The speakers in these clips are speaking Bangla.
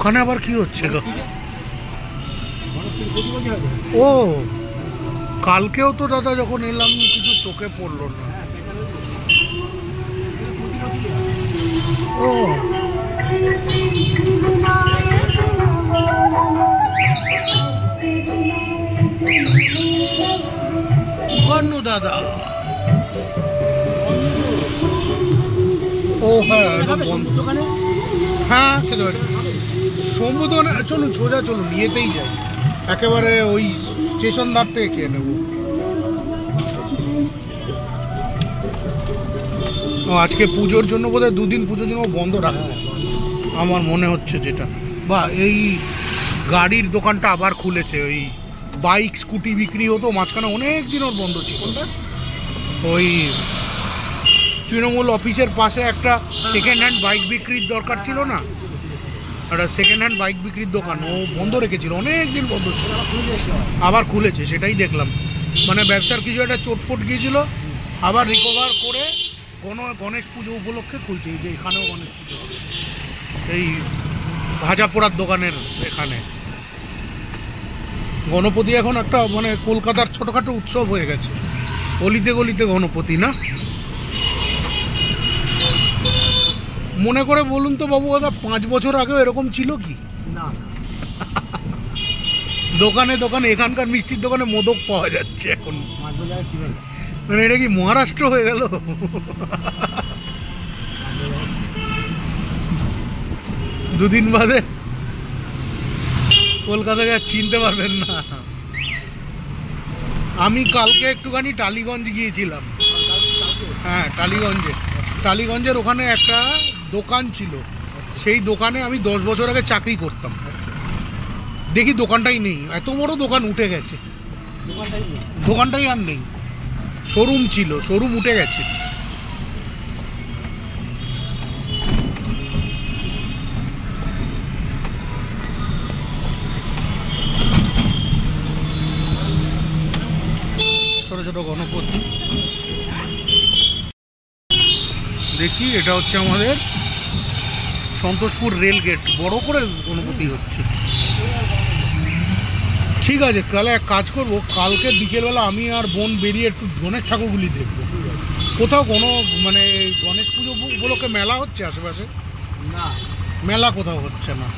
ওখানে আবার কি হচ্ছে গো? ও কালকেও তো দাদা যখন এলাম কিছু চোখে পড়লো না। ও গন্নু দাদা। ও হ্যাঁ হ্যাঁ খেতে পারি। সমুদ্র চলুন সোজা চলুন, ইয়েতেই যাই, একেবারে ওই স্টেশন ধার থেকে খেয়ে নেব। ও আজকে পুজোর জন্য বোধহয় দুদিন পুজোর জন্য বন্ধ রাখবে আমার মনে হচ্ছে যেটা। বা এই গাড়ির দোকানটা আবার খুলেছে, ওই বাইক স্কুটি বিক্রি হতো, মাঝখানে অনেক দিন ওর বন্ধ ছিল। ওই তৃণমূল অফিসের পাশে একটা সেকেন্ড হ্যান্ড বাইক বিক্রির দরকার ছিল না, একটা সেকেন্ড হ্যান্ড বাইক বিক্রির দোকান, ও বন্ধ রেখেছিল, অনেক দিন বন্ধ ছিল, আবার খুলেছে। সেটাই দেখলাম, মানে ব্যবসার কিছু একটা চোটফোট গিয়েছিল, আবার রিকভার করে গণেশ পুজো উপলক্ষে খুলছে। এই যে এখানেও গণেশ পুজো হবে, এই ভাজা পোড়ার দোকানের এখানে। গণপতি এখন একটা মানে কলকাতার ছোটোখাটো উৎসব হয়ে গেছে, অলিতে গলিতে গণপতি না। মনে করে বলুন তো বাবু দাদা, 5 বছর আগেও এরকম ছিল কি না? দোকানে দোকানে এখানকার মিষ্টির দোকানে মোদক পাওয়া যাচ্ছে এখন, মানে এটা কি মহারাষ্ট্র হয়ে গেল? দুদিন বাদে কলকাতাকে আর চিনতে পারবেন না। আমি কালকে একটুখানি টালিগঞ্জ গিয়েছিলাম। হ্যাঁ টালিগঞ্জের ওখানে একটা দোকান ছিল, সেই দোকানে আমি 10 বছর আগে চাকরি করতাম। দেখি দোকানটাই নেই, এত বড় দোকান উঠে গেছে, দোকানটাই আর নেই। শোরুম ছিল, শোরুম উঠে গেছে। ছোট ছোট গণপতি দেখি, এটা হচ্ছে আমাদের সন্তোষপুর রেল গেট, বড় করে গণপতি হচ্ছে। ঠিক আছে, তাহলে এক কাজ করবো, কালকে বিকেলবেলা আমি আর বোন বেরিয়ে একটু গণেশ ঠাকুরগুলি দেখবো। কোথাও কোনো মানে গণেশ পুজো উপলক্ষে মেলা হচ্ছে আশেপাশে? না, মেলা কোথাও হচ্ছে না।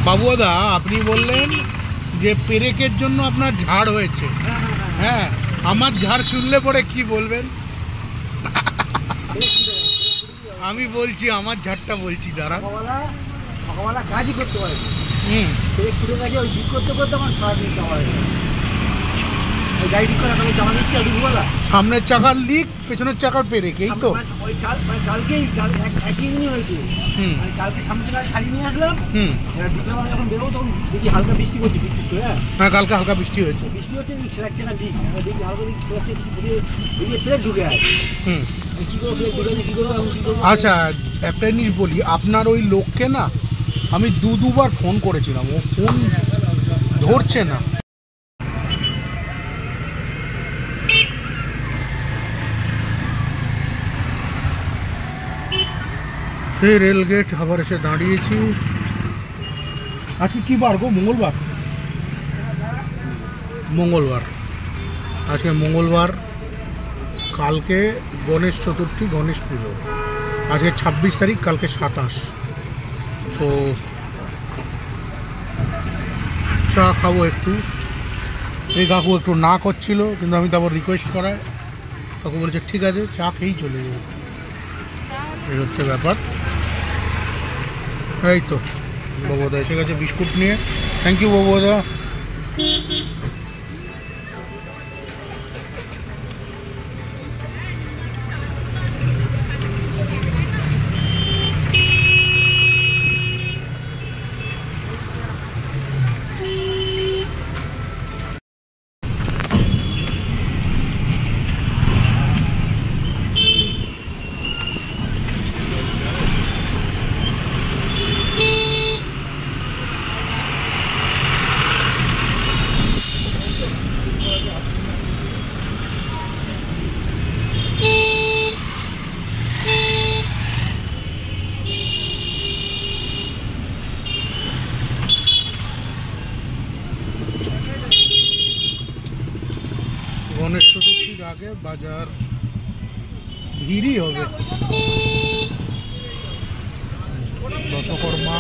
বাবুদা আপনি বললেন যে পেরেকের জন্য আপনার ঝাড় হয়েছে, হ্যাঁ আমার ঝাড় শুনলে পরে কি বলবেন? আমি বলছি আমার ঝাড়টা বলছি, দাঁড়া কাজই করতে পারে। সামনের চাকার লিক, পেছনের চাকার পেরেক, এই তো। হ্যাঁ কালকে হালকা বৃষ্টি হয়েছে। আচ্ছা একটা জিনিস বলি, আপনার ওই লোককে না আমি দুবার ফোন করেছিলাম, ও ফোন ধরছে না। সেই রেলগেট আবার এসে দাঁড়িয়েছি। আজকে কি বার গো? মঙ্গলবার। মঙ্গলবার, আজকে মঙ্গলবার, কালকে গণেশ চতুর্থী, গণেশ পুজো। আজকে 26 তারিখ, কালকে 27। তো চা খাবো একটু। এই কাকু একটু না করছিল, কিন্তু আমি তারপর রিকোয়েস্ট করায় কাকু বলেছে ঠিক আছে চা খেয়েই চলে যাবো। এই হচ্ছে ব্যাপার। এই তো বাবুদা এসে গেছে বিস্কুট নিয়ে। থ্যাংক ইউ বাবুদা। লাগে বাজার ভিড়ই হবে। দশকর্মা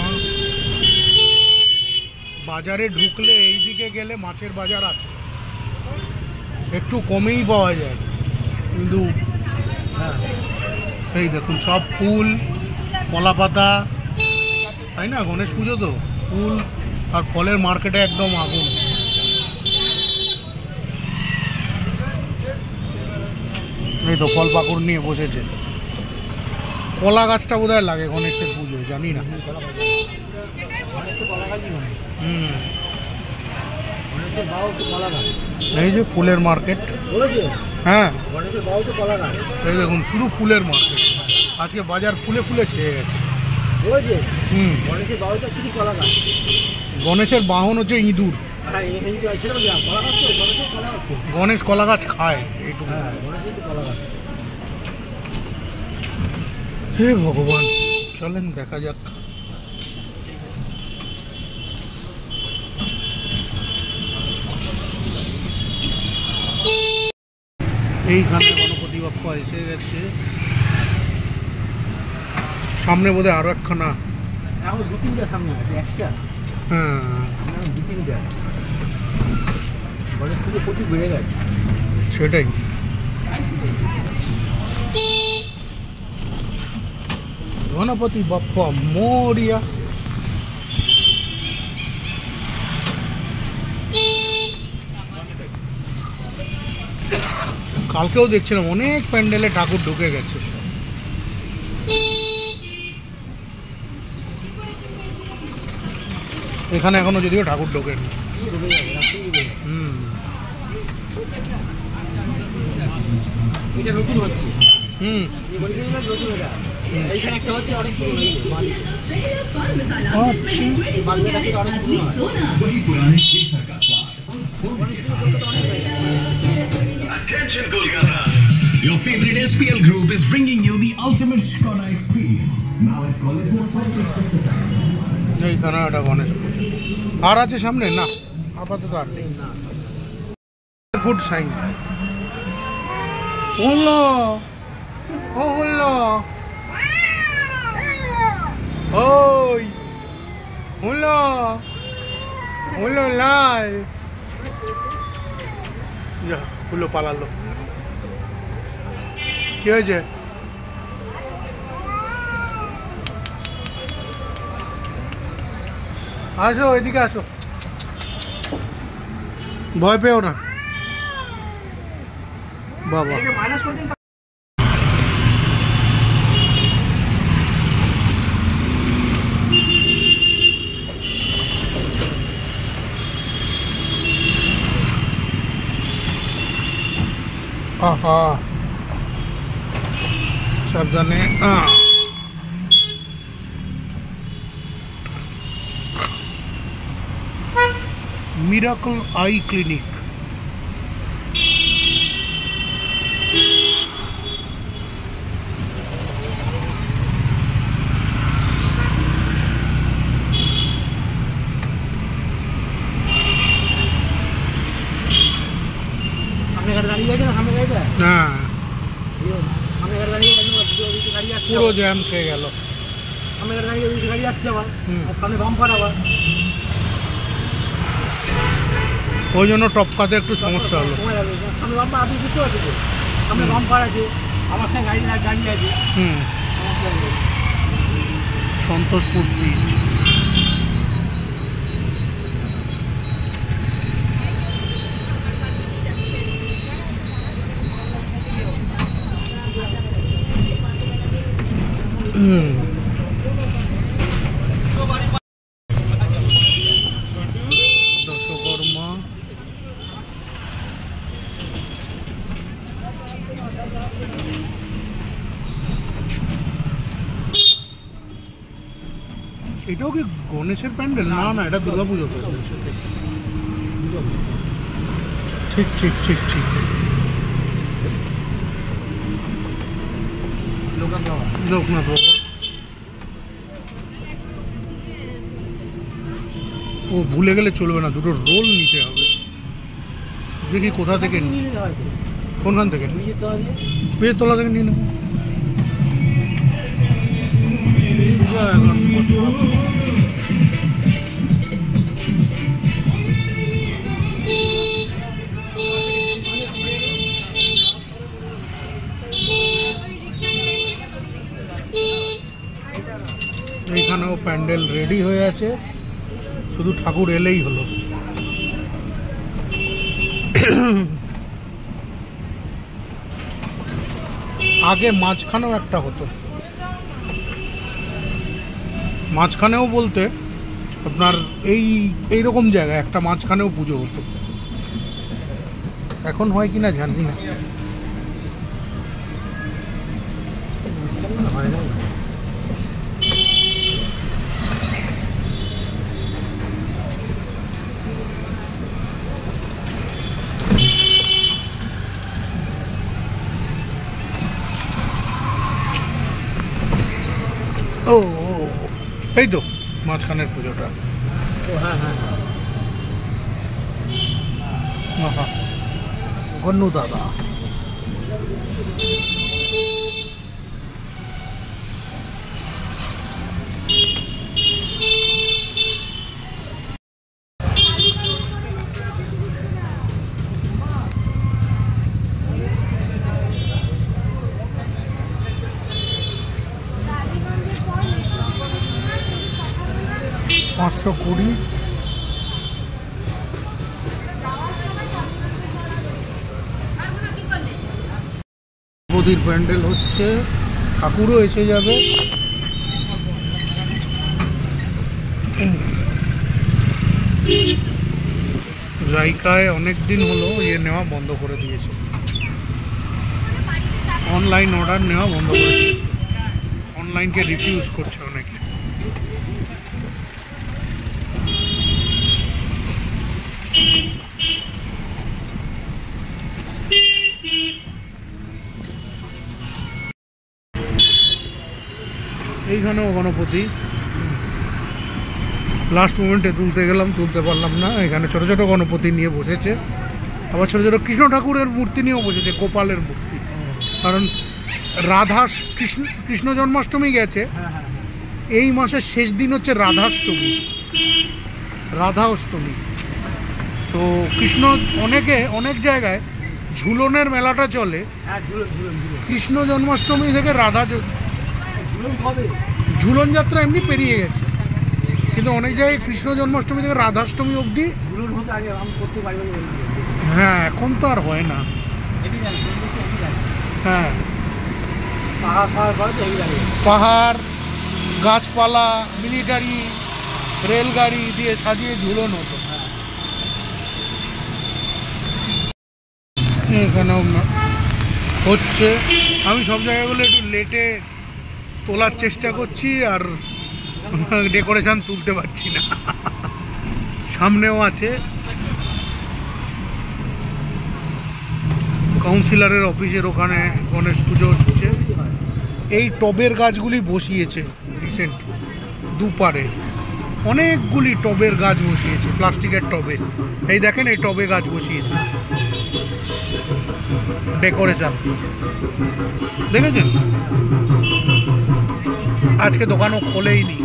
বাজারে ঢুকলে এই দিকে গেলে মাছের বাজার আছে, একটু কমেই পাওয়া যায়, কিন্তু এই দেখুন সব ফুল কলা পাতা, তাই না? গণেশ পুজো তো ফুল আর ফলের মার্কেটে একদম আগুন। এই তো ফল পাকড় নিয়ে বসেছে। কলা গাছটা বোধহয় লাগে গণেশের পুজোয়, জানি না। এই যে ফুলের মার্কেট, হ্যাঁ এই দেখুন শুধু ফুলের মার্কেট, আজকে বাজার ফুলে ফুলে ছেয়ে গেছে। গণেশের বাহন হচ্ছে ইঁদুর, গণেশ কলা গাছ খায় এইটুকু। হে ভগবান, চলেন দেখা যাক। এইখানে গণপতি বাপ্পা এসে গেছে, সামনে বোধহয় আরো একখানা, হ্যাঁ সেটাই। গণপতি বাপ্পা মোরিয়া। কালকেও দেখছিলাম অনেক প্যান্ডেলে ঠাকুর ঢুকে গেছে। এখানে এখনো যদিও ঠাকুর ঢোকেনি। Attention Kolkata! Your favorite SPL group is bringing you the ultimate Skoda experience. Now at College Road. এইখানে একটা গণেশ পুজো আর আছে সামনে, না আপাতত আর নেই। Good sign. হলো ও হলো ওই হলো হলো লাল, যা হলো পালালো। কি হয়েছে? আসো এদিকে আসো, ভয় পেও না বাবা। আহা সাবধানে। Miracle I clinic. পুরো জ্যাম খেয়ে গেল। গাড়ি আসছে আবার, সামনে বাম্পার আবার, ওই জন্য টপকাতে একটু সমস্যা হলো। সামনে বাম্পার, আপনি বুঝতে পারছেন তো, সামনে বাম্পার আছে, আমার সাথে গাড়ি আছে। সন্তোষপুর ব্রিজ। দশকর্মা। এটাও কি গণেশের প্যান্ডেল? না না, এটা দুর্গাপুজো তো। ঠিক ঠিক ঠিক ঠিক। লোকনাথ বাবা। ও ভুলে গেলে চলবে না, দুটো রোল নিতে হবে। দেখি কোথা থেকে কোনখান থেকে? ব্রিজের তলা দিয়ে। ব্রিজের তলা থেকে নিয়ে নেবো। এইখানেও প্যান্ডেল রেডি হয়ে আছে, শুধু ঠাকুর এলেই হলো। আগে মাঝখানেও একটা হতো, মাঝখানেও বলতে আপনার এইরকম জায়গায় একটা মাঝখানেও পুজো হতো। এখন হয় কি না জানি না। হয় না। ও এই তো মাঝখানের পুজোটা। ও হ্যাঁ হ্যাঁ। আহা, গন্নু দাদা। পাঁচশো কুড়ি। বদির প্যান্ডেল হচ্ছে, ঠাকুরও এসে যাবে। জায়গায় অনেক দিন হলো নেওয়া বন্ধ করে দিয়েছে, অনলাইন অর্ডার নেওয়া বন্ধ করে দিয়েছে, অনলাইনকে রিফিউজ করছে অনেকে। এইখানেও গণপতি, লাস্ট মোমেন্টে তুলতে গেলাম, তুলতে পারলাম না। এখানে ছোট ছোট গণপতি নিয়ে বসেছে, আবার ছোট ছোট কৃষ্ণ ঠাকুরের মূর্তি নিয়েও বসেছে, গোপালের মূর্তি। কারণ কৃষ্ণ জন্মাষ্টমী গেছে, এই মাসের শেষ দিন হচ্ছে রাধাষ্টমী, রাধা অষ্টমী। তো কৃষ্ণ অনেক জায়গায় ঝুলনের মেলাটা চলে হ্যাঁ ঝুলন ঝুলন ঝুলন। কৃষ্ণ জন্মাষ্টমী থেকে ঝুলন কবে? ঝুলন যাত্রা এমনি পেরিয়ে গেছে, কিন্তু অনেক জায়গায় কৃষ্ণ জন্মাষ্টমী থেকে রাধাষ্টমী অবধি। ঝুলন হতে আগে আমি করতে পারি। হ্যাঁ, এখন তো আর হয় না। এটি জানি, এটি জানি। হ্যাঁ, পাহাড় পাহাড় করে তো এই জানি। পাহাড়, গাছপালা, মিলিটারি, রেলগাড়ি দিয়ে সাজিয়ে ঝুলন হতো। এখানেও হচ্ছে। আমি সব জায়গাগুলো একটু লেটে তোলার চেষ্টা করছি, আর ডেকোরেশন তুলতে পারছি না। সামনেও আছে কাউন্সিলরের অফিসের ওখানে গণেশ পুজো হচ্ছে। এই টবের গাছগুলি বসিয়েছে রিসেন্ট, দুপারে অনেকগুলি টবের গাছ বসিয়েছে, প্লাস্টিকের টবে। এই দেখেন, এই টবে গাছ বসিয়েছে, ডেকোরেশন দেখেছেন। আজকে দোকানও খোলেই নি,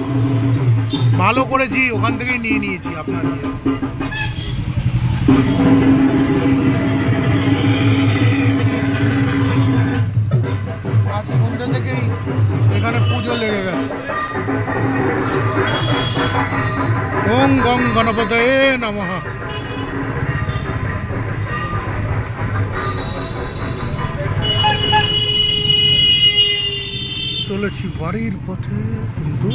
ভালো করেছি, ওখান থেকেই নিয়ে নিয়েছি আপনার। আজ সন্ধ্যে থেকেই এখানে পুজো লেগে গেছে। ওম গং গণপতয়ে নমঃ। চলেছি বাড়ির পথে, কিন্তু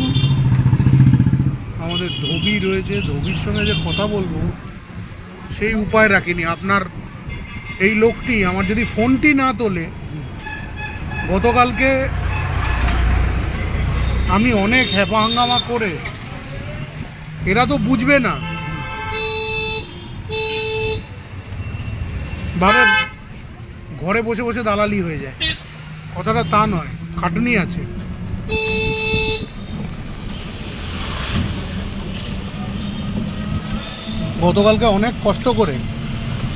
আমাদের ধোবি রয়েছে, ধোবির সঙ্গে যে কথা বলবো সেই উপায় রাখিনি। আপনার এই লোকটি আমার যদি ফোনটি না তোলে, গতকালকে আমি অনেক হ্যাপা হাঙ্গামা করে, এরা তো বুঝবে না, ভাবে ঘরে বসে বসে দালালি হয়ে যায়। কথাটা তা নয়, খাটুনি আছে। গতকালকে অনেক কষ্ট করে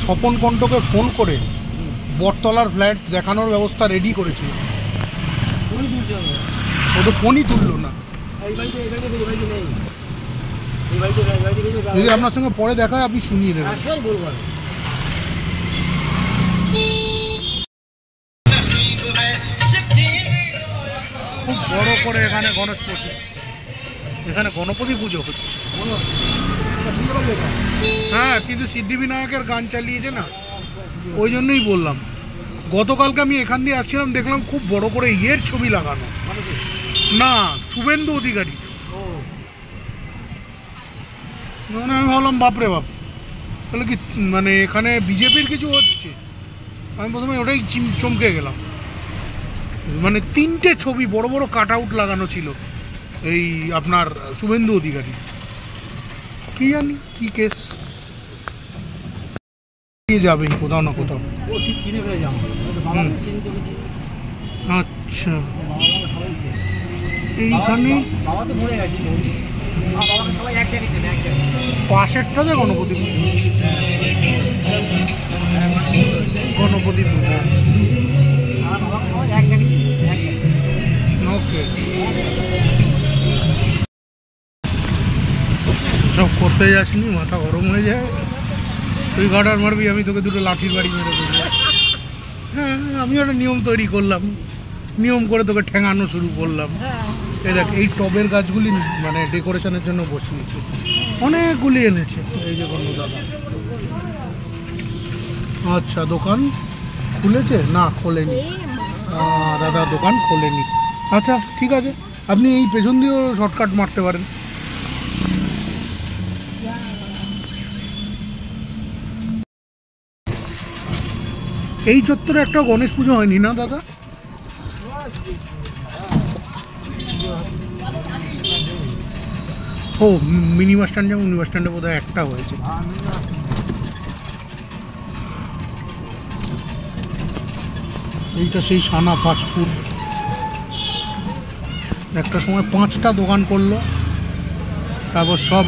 স্বপন কণ্ঠকে ফোন করে বটতলার ফ্ল্যাট দেখানোর ব্যবস্থা রেডি করেছিল, কোনই দূর যাবে ও তো ফোনই তুললো না। এই বাড়িতে নেই, এই বাড়িতে যদি আপনার সঙ্গে পরে দেখা হয় আপনি শুনিয়ে দেবেন। সেই বলবো আমি। খুব বড় করে এখানে গণেশ পুজো, এখানে গণপতি পুজো হচ্ছে। হ্যাঁ, কিন্তু সিদ্ধিবিনায়কের গান চালিয়েছে না, ওই জন্যই বললাম। গতকালকে আমি এখান দিয়ে আসছিলাম, দেখলাম খুব বড় করে ইয়ের ছবি লাগানো, না শুভেন্দু অধিকারী। মানে আমি ভাবলাম বাপরে বাপ, তাহলে কি মানে এখানে বিজেপির কিছু হচ্ছে? আমি প্রথমে ওটাই চমকে গেলাম। মানে 3টে ছবি বড় বড় কাট আউট লাগানো ছিল এই আপনার শুভেন্দু অধিকারী। কি জানি কি কেস, যাবে কোথাও না কোথাও। ও ঠিক চিনে ফেলে যাও, বাবা চিনতে গেছি। আচ্ছা, এইখানে বাবা তো মরে গেছে, বাবাকে সবাই এক জায়গায় চেনে, এক জায়গায়। পাশেরটাতে গণপতি পুজো হচ্ছে, গণপতি পুজো হচ্ছে। আর বাবাকে সবাই এক জায়গায় চেনে, এক জায়গায়। ওকে, সব করতে যাসনি, মাথা গরম হয়ে যায়। তুই গার্ডার মারবি, আমি তোকে দুটো লাঠির বাড়ি মেরে দেবো। হ্যাঁ, আমি একটা নিয়ম তৈরি করলাম, নিয়ম করে তোকে ঠেঙানো শুরু করলাম। এই দেখ, এই টবের গাছগুলি মানে ডেকোরেশনের জন্য বসিয়েছে, অনেকগুলি এনেছে। এই যে কোনো দাদা, আচ্ছা দোকান খুলেছে না? খোলেনি দাদা, দোকান খোলেনি। আচ্ছা ঠিক আছে, আপনি এই পেছন দিয়েও শর্টকাট মারতে পারেন। এই চত্বরে একটা গণেশ পুজো হয়নি না দাদা? ও মিনি বাস স্ট্যান্ড, যেমন মিনি বাস স্ট্যান্ডে বোধহয় একটা হয়েছে। এইটা সেই সানা ফাস্টফুড, একটা সময় 5টা দোকান করলো, তারপর সব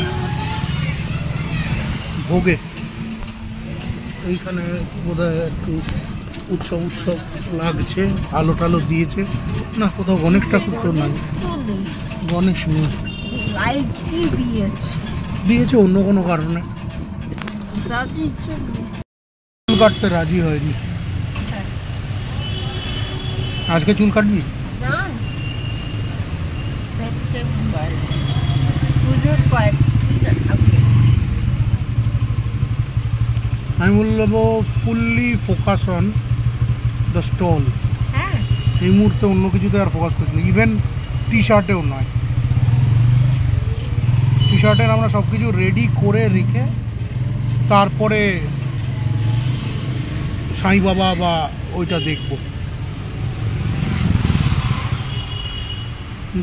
ভোগে। এইখানে বোধহয় একটু উৎসব লাগছে, আলো টালো দিয়েছে না, কোথাও গণেশ ঠাকুর তো নাই, গণেশ নেই। দিয়েছে অন্য কোনো কারণে, চুল কাটতে রাজি হয়নি। আজকে চুল কাটবি? আমি বলবো fully focus on the stall. এই মুহূর্তে অন্য কিছুতে আর ফোকাস করছি না, ইভেন টি শার্টেও নয়। টি শার্টের আমরা সব কিছু রেডি করে রেখে তারপরে সাই বাবা বা ওইটা দেখব।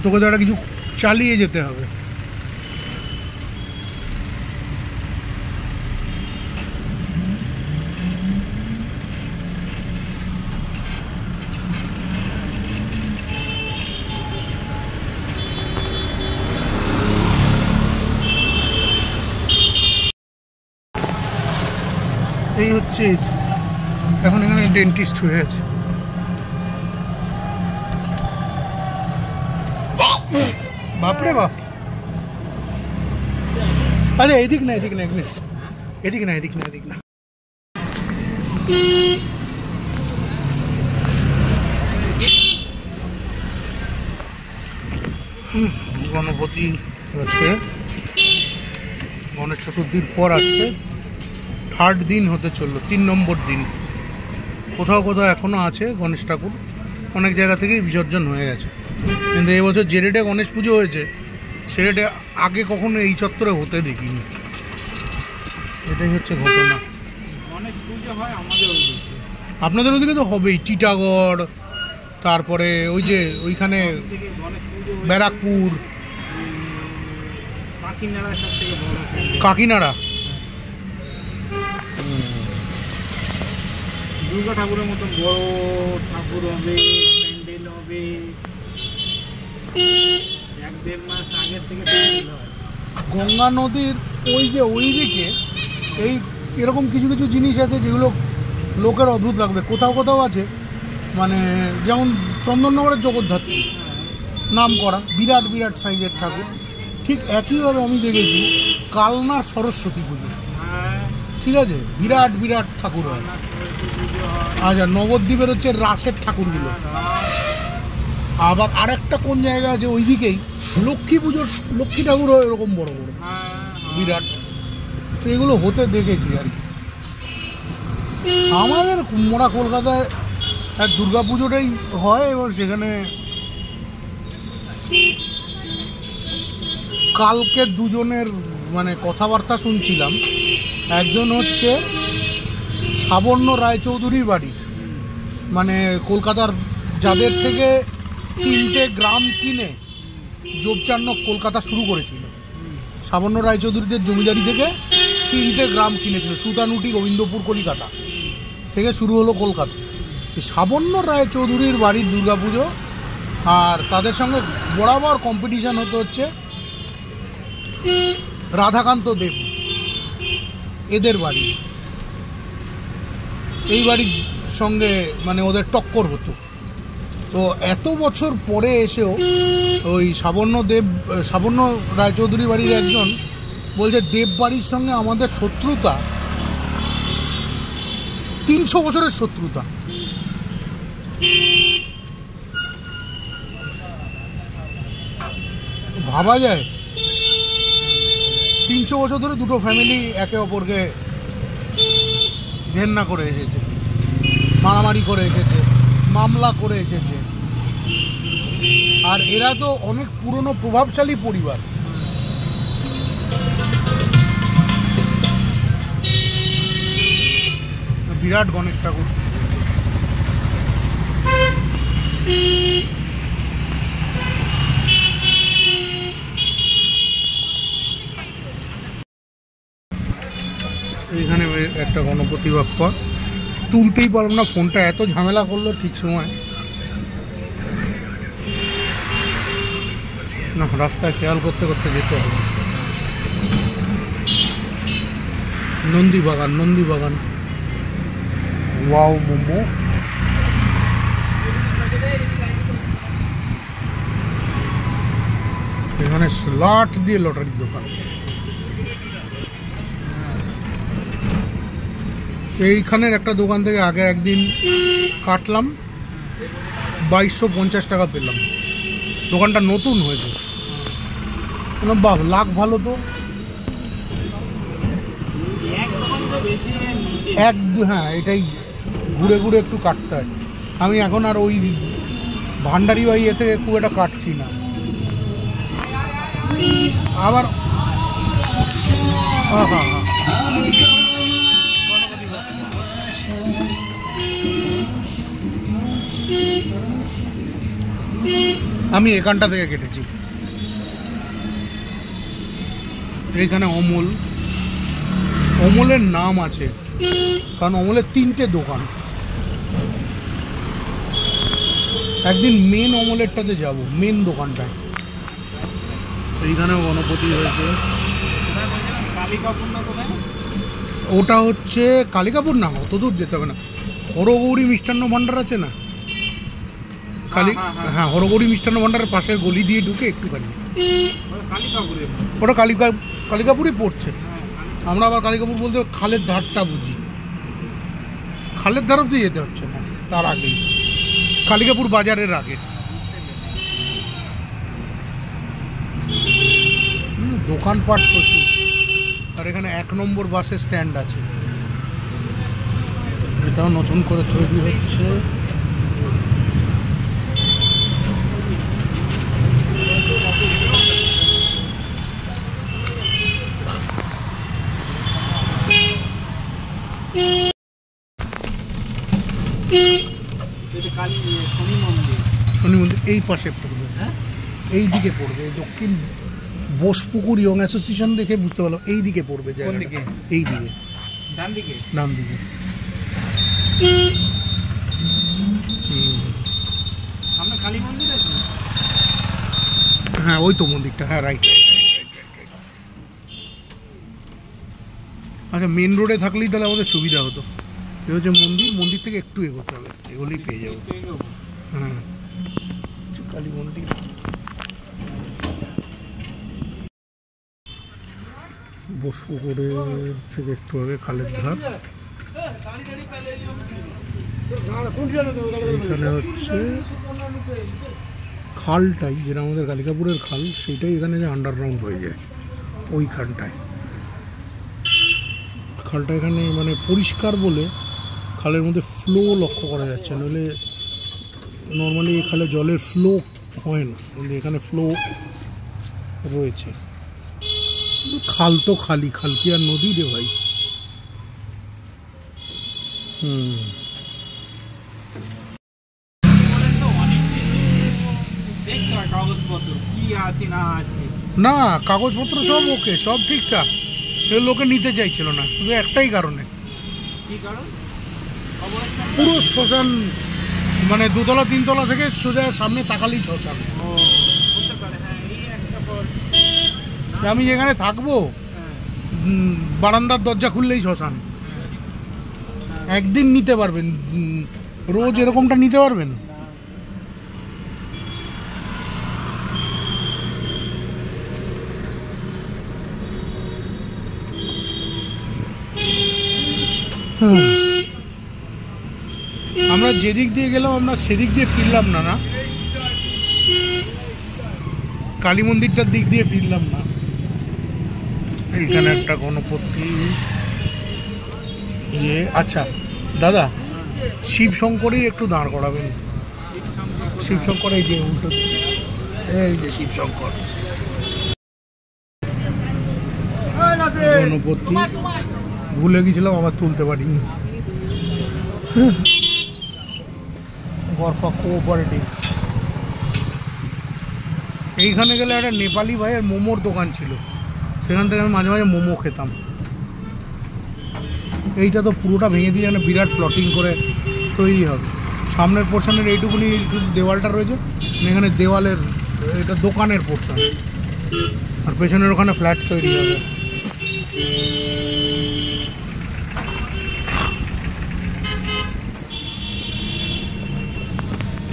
তোকে তো একটা কিছু চালিয়ে যেতে হবে। এই হচ্ছে এখন এখানে ডেন্টিস্ট হয়ে আছে। বাপরে বাপ। আরে এদিক না, এদিক না, এদিক না, এদিক না, এদিক না, এদিক না। গণপতি আজকে গণেশ চতুর্থীর পর আজকে 3rd দিন হতে চললো, 3 নম্বর দিন। কোথাও কোথাও এখনও আছে গণেশ ঠাকুর, অনেক জায়গা থেকেই বিসর্জন হয়ে গেছে। কিন্তু এবছর যে রেটে গণেশ পুজো হয়েছে সে রেটে আগে কখনো এই চত্বরে হতে দেখিনি। এটাই হচ্ছে ঘটনা। গণেশ পুজো হয় আমাদের ওইদিকে, আপনাদের ওদিকে তো হবেই, টিটাগড়, তারপরে ওই যে ওইখানে গণেশ পুজো ব্যারাকপুর, কাকিনাড়া সব থেকে বড়, কাকিনাড়া। দুর্গা ঠাকুরের মতন বড় ঠাকুর হবে, প্যান্ডেল হবে, 1-1.5 মাস আগের থেকে প্যান্ডেল হয়। গঙ্গা নদীর ওই যে ওই দিকে এই এরকম কিছু কিছু জিনিস আছে যেগুলো লোকের অদ্ভুত লাগবে। কোথাও কোথাও আছে মানে যেমন চন্দননগরের জগদ্ধাত্রী নাম করা বিরাট বিরাট সাইজের ঠাকুর, ঠিক একইভাবে আমি দেখেছি কালনার সরস্বতী পুজো, ঠিক আছে, বিরাট বিরাট ঠাকুর হয়। আচ্ছা, নবদ্বীপের হচ্ছে রাসের ঠাকুরগুলো। আবার আরেকটা কোন জায়গা আছে ওইদিকেই লক্ষ্মী পুজোর লক্ষ্মী ঠাকুর হয় এরকম বড় বড় বিরাট। তো এগুলো হতে দেখেছি আর কি। আমাদের মোড়া কলকাতায় এক দুর্গা পুজোটাই হয় এবং সেখানে কালকে দুজনের মানে কথাবার্তা শুনছিলাম। একজন হচ্ছে সাবর্ণ রায়চৌধুরীর বাড়ি, মানে কলকাতার যাদের থেকে 3টে গ্রাম কিনে যোগচান্নক কলকাতা শুরু করেছিল। সাবর্ণ রায়চৌধুরীদের জমিদারি থেকে 3টে গ্রাম কিনেছিল, সুতানুটি গোবিন্দপুর কলিকাতা থেকে শুরু হলো কলকাতা। সাবর্ণ রায়চৌধুরীর বাড়ির দুর্গাপুজো, আর তাদের সঙ্গে বরাবর কম্পিটিশান হতে হচ্ছে রাধাকান্ত দেব, এদের বাড়ি, এই বাড়ির সঙ্গে মানে ওদের টক্কর হতো। তো এত বছর পরে এসেও ওই সাবর্ণ রায়চৌধুরী বাড়ির একজন বলছে দেব বাড়ির সঙ্গে আমাদের শত্রুতা 300 বছরের শত্রুতা। ভাবা যায় 300 বছর ধরে দুটো ফ্যামিলি একে অপরকে ঘেন্না করে এসেছে, মারামারি করে এসেছে, মামলা করে এসেছে। আর এরা তো অনেক পুরনো প্রভাবশালী পরিবার। বিরাট গণেশ ঠাকুর। এইখানে একটা গণপতি বাপ্পা, তুলতেই পারলাম না, ফোনটা এত ঝামেলা করলো ঠিক সময় না, রাস্তায় খেয়াল করতে করতে যেতে হবে। নন্দীবাগান ওয়াও মোমো। এখানে স্লট দিয়ে লটারির দোকান। এইখানের একটা দোকান থেকে আগে একদিন কাটলাম, 2250 টাকা পেলাম। দোকানটা নতুন হয়েছে, বাহ লাখ ভালো তো। হ্যাঁ, এটাই ঘুরে ঘুরে একটু কাটতে হয়। আমি এখন আর ওই ভান্ডারি বা ইয়ে থেকে খুব একটা কাটছি না। আবার হ্যাঁ হ্যাঁ হ্যাঁ, আমি এখানটা থেকে কেটেছি। এইখানে অমলের নাম আছে, কারণ অমলের 3টে দোকান। একদিন মেন অমলেরটাতে যাব, মেন দোকানটায়। এইখানেও গণপতি হয়েছে। ওটা হচ্ছে কালিকাপুর না, অত দূর যেতে হবে না। হরগৌরী মিষ্টান্ন ভাণ্ডার আছে না, হ্যাঁ হরগৌরী মিষ্টান্ন ভাণ্ডারের পাশের গলি দিয়ে ঢুকে একটুখানি, ওটা কালিকাপুরই পড়ছে। আমরা আবার কালিকাপুর বলতে খালের ধারটা বুঝি, খালের ধার অব্দি যেতে হচ্ছে না, তার আগেই কালিকাপুর বাজারের আগে। দোকানপাট প্রচুর। আর এখানে 1 নম্বর বাসের স্ট্যান্ড আছে, এটাও নতুন করে তৈরি হচ্ছে। শনি মন্দির এই পাশে পড়বে, এই দিকে পড়বে, দক্ষিণ বোসপুকুর ইয়ং অ্যাসোসিয়েশন দেখে বুঝতে পারলাম এই দিকে পড়বে, এই দিকে ডান দিকে। হ্যাঁ ওই তো মন্দিরটা, হ্যাঁ রাইট। আচ্ছা, মেন রোডে থাকলেই তাহলে আমাদের সুবিধা হতো। এ হচ্ছে মন্দির, মন্দির থেকে একটু এগোতে হবে, এগুলোই পেয়ে যাবো। হ্যাঁ, কালী মন্দির। বসপুকুরের থেকে একটু আগে খালের ধার। এখানে হচ্ছে খালটাই, যেটা আমাদের কালিকাপুরের খাল, সেইটাই এখানে যে আন্ডারগ্রাউন্ড হয়ে যায় ওইখানটায়। খালটা এখানে মানে পরিষ্কার বলে খালের মধ্যে ফ্লো লক্ষ্য করা যাচ্ছে, নইলে নর্মালি এই খালে জলের ফ্লো হয় না, কিন্তু এখানে ফ্লো রয়েছে। খাল তো খালি, খাল কি আর নদী রে ভাই। না, কাগজপত্র সব ওকে, সব ঠিকঠাক, লোকে নিতে চাইছিল না, শুধু একটাই কারণে, পুরো শ্মশান মানে 2 তলা 3 তলা থেকে সোজা সামনে তাকালেই শ্মশান। আমি যেখানে থাকবো বারান্দার দরজা খুললেই শ্মশান। একদিন নিতে পারবেন, রোজ এরকমটা নিতে পারবেন? আমরা যেদিক দিয়ে গেলাম আমরা সেদিক দিয়ে ফিরলাম না, না কালী মন্দিরটার দিক দিয়ে ফিরলাম না। এইখানে একটা গণপতি ইয়ে। আচ্ছা দাদা, শিবশঙ্করেই একটু দাঁড় করাবেন। শিবশঙ্কর এই যে উল্টো, এই যে শিবশঙ্কর গণপতি, ভুলে গেছিলাম, আবার তুলতে পারিনি। গরফা কোঅপারেটিভ। এইখানে গেলে একটা নেপালি ভাইয়ের মোমোর দোকান ছিল, সেখান থেকে আমি মাঝে মাঝে মোমো খেতাম। এইটা তো পুরোটা ভেঙে দিয়ে যেন বিরাট প্লটিং করে তৈরি হবে। সামনের পোর্শনের এইটুকুনি শুধু দেওয়ালটা রয়েছে, এখানে দেওয়ালের এটা দোকানের পোর্শন, আর পেছনের ওখানে ফ্ল্যাট তৈরি হবে।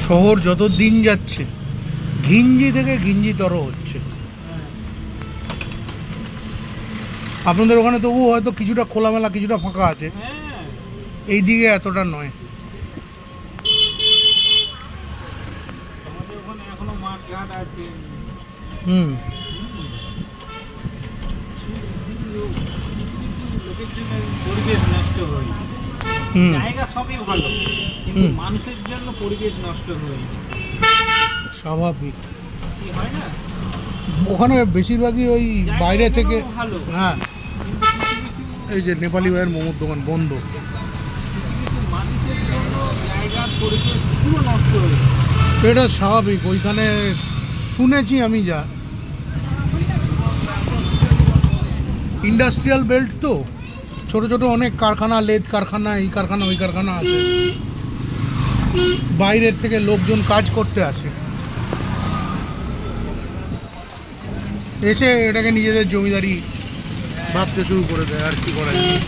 শহর যত দিন যাচ্ছে ঘিঞ্জি থেকে ঘিঞ্জিতর হচ্ছে। আপনাদের ওখানে তবু হয়তো কিছুটা খোলামেলা, কিছুটা ফাঁকা আছে, এই দিকে এতটা নয়। জায়গা সবই ভালো, কিন্তু মানুষের জন্য পরিবেশ নষ্ট হয়ে স্বাভাবিক। হয় না, ওখানে বেশিরভাগই ওই বাইরে থেকে। হ্যাঁ, এই যে নেপালি ভাইয়ের মোমোর দোকান বন্ধ। মানুষের জন্য জায়গার পরিবেশ পুরো নষ্ট হয়ে, এটা স্বাভাবিক। ওইখানে শুনেছি আমি, যা ইন্ডাস্ট্রিয়াল বেল্ট তো, ছোট ছোট অনেক কারখানা, লেদ কারখানা, এই কারখানা ওই কারখানা আছে, বাইরের থেকে লোকজন কাজ করতে আসে, এসে এটাকে নিজেদের জমিদারি ভাবতে শুরু করে দেয়। আর কি করা যায়?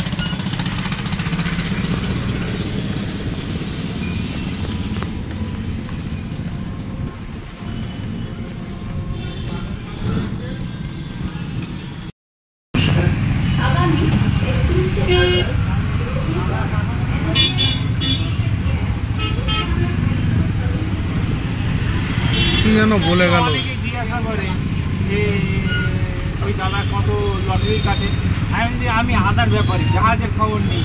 কি যেন বলে গেল, জিজ্ঞাসা করে যে ওই দাদা কত লটারি কাটে। আমি আদার ব্যাপারী, জাহাজের খবর নেই।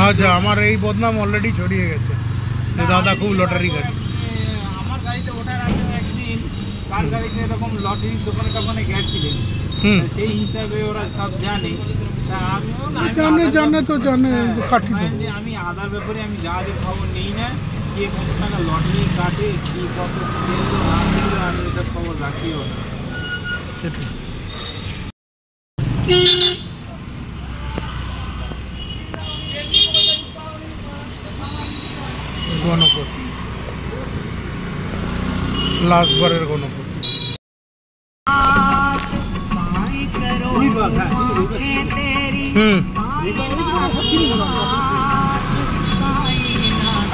আচ্ছা, আমার এই বদনাম অলরেডি ছড়িয়ে গেছে যে দাদা খুব লটারি কাটে। আমার গাড়িতে ওঠার আগে একদিন কার গাড়িতে এরকম লটারির দোকানে টোকানে গেছিলেন, সেই হিসাবে ওরা সব জানে। তা আমিও আমি আদার ব্যাপারে আমি জাহাজের খবর নেই না, কে কত টাকা লটারি কাটে, কি কত না দিল, আমি ওটার খবর রাখিও না। সেটাই। গণপতি, লাস্টবারের গণপতি।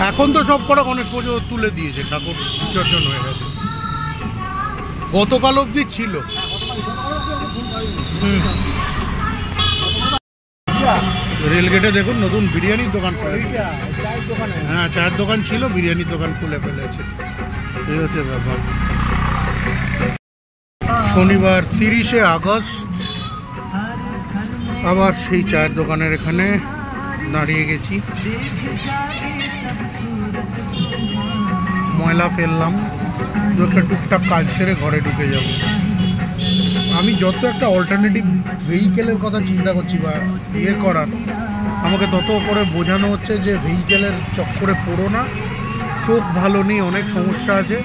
এখন তো সব কটা গণেশ পুজো তুলে দিয়েছে, ঠাকুর বিসর্জন হয়ে গেছে। গতকাল অবধি ছিল। রেলগেটে দেখুন নতুন বিরিয়ানির দোকান খুলে, হ্যাঁ চায়ের দোকান ছিল, বিরিয়ানির দোকান খুলে ফেলেছে। এই হচ্ছে ব্যাপার। শনিবার 30শে আগস্ট আবার সেই চায়ের দোকানের এখানে দাঁড়িয়ে গেছি, ময়লা ফেললাম, দু একটা টুকটাক কাজ সেরে ঘরে ঢুকে যাব। আমি যত একটা অল্টারনেটিভ ভেহিকেলের কথা চিন্তা করছি বা ইয়ে করার, আমাকে তত করে বোঝানো হচ্ছে যে ভেহিকেলের চক্করে পড়ো না, চোখ ভালো নেই, অনেক সমস্যা আছে।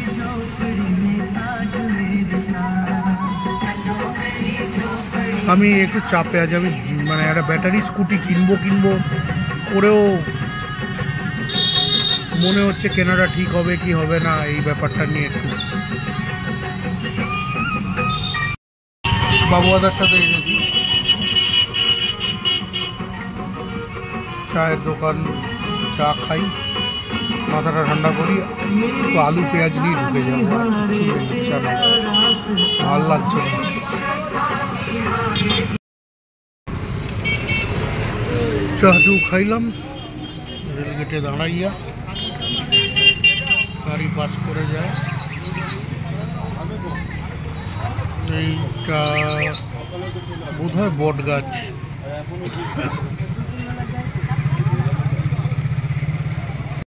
আমি একটু চাপে আছি, আমি মানে একটা ব্যাটারি স্কুটি কিনবো করেও মনে হচ্ছে কেনাটা ঠিক হবে কি হবে না, এই ব্যাপারটা নিয়ে একটু বাবুদার সাথে এসেছি। চায়ের দোকান, চা খাই, মাথাটা ঠান্ডা করি, একটু আলু পেঁয়াজ নিয়ে ঢুকে যাবো, আর কিছু নেই, ইচ্ছা নেই, ভালো লাগছে না। চাচু খাইলাম, রেলগেটে দাঁড়াইয়া গাড়ি পাস করে যায়। এইটা বোধহয় বট গাছ।